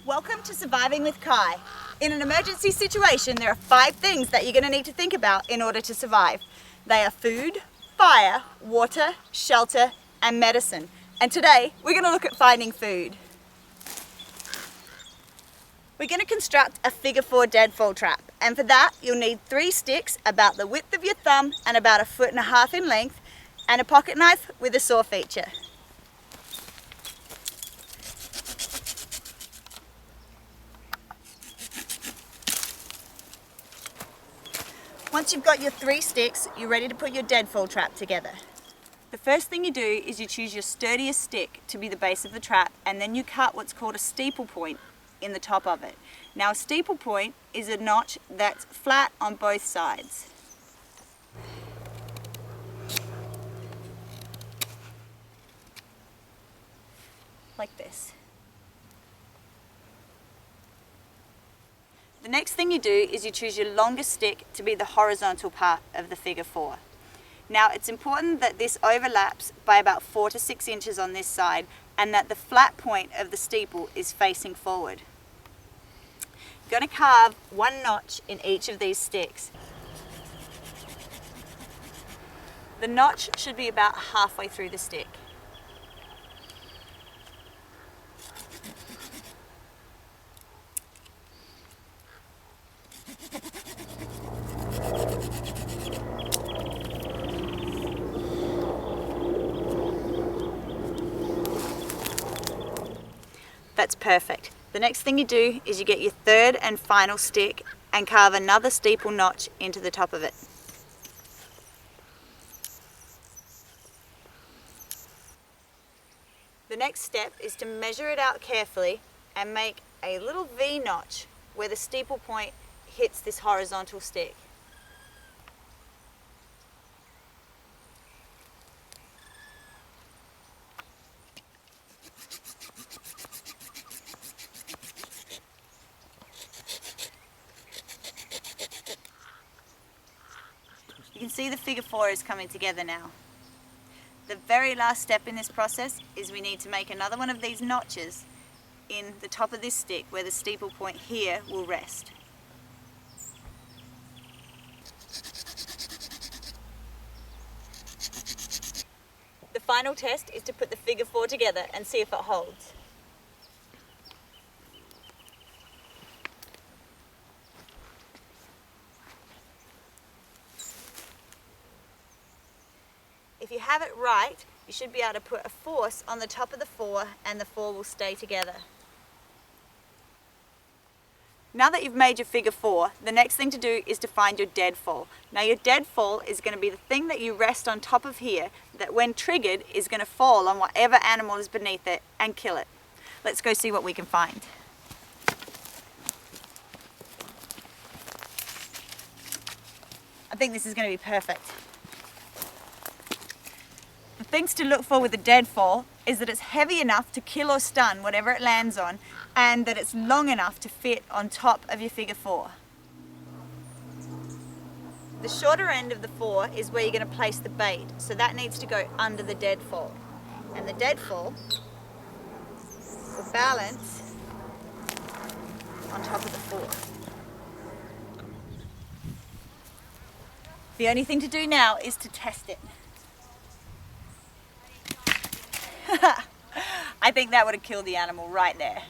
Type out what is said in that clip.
Welcome to Surviving with Ky. In an emergency situation, there are 5 things that you're going to need to think about in order to survive. They are food, fire, water, shelter, and medicine. And today, we're going to look at finding food. We're going to construct a figure 4 deadfall trap. And for that, you'll need 3 sticks about the width of your thumb and about 1.5 feet in length, and a pocket knife with a saw feature. Once you've got your 3 sticks, you're ready to put your deadfall trap together. The first thing you do is you choose your sturdiest stick to be the base of the trap, and then you cut what's called a steeple point in the top of it. Now a steeple point is a notch that's flat on both sides. Like this. The next thing you do is you choose your longest stick to be the horizontal part of the figure 4. Now it's important that this overlaps by about 4 to 6 inches on this side, and that the flat point of the steeple is facing forward. You're going to carve 1 notch in each of these sticks. The notch should be about halfway through the stick. That's perfect. The next thing you do is you get your 3rd and final stick and carve another steeple notch into the top of it. The next step is to measure it out carefully and make a little V notch where the steeple point hits this horizontal stick. You can see the figure 4 is coming together now. The very last step in this process is we need to make another one of these notches in the top of this stick where the steeple point here will rest. The final test is to put the figure 4 together and see if it holds. If you have it right, you should be able to put a force on the top of the 4 and the 4 will stay together. Now that you've made your figure 4, the next thing to do is to find your deadfall. Now your deadfall is going to be the thing that you rest on top of here that when triggered is going to fall on whatever animal is beneath it and kill it. Let's go see what we can find. I think this is going to be perfect. The things to look for with a deadfall is that it's heavy enough to kill or stun whatever it lands on, and that it's long enough to fit on top of your figure 4. The shorter end of the 4 is where you're going to place the bait, so that needs to go under the deadfall. And the deadfall will balance on top of the 4. The only thing to do now is to test it. I think that would have killed the animal right there.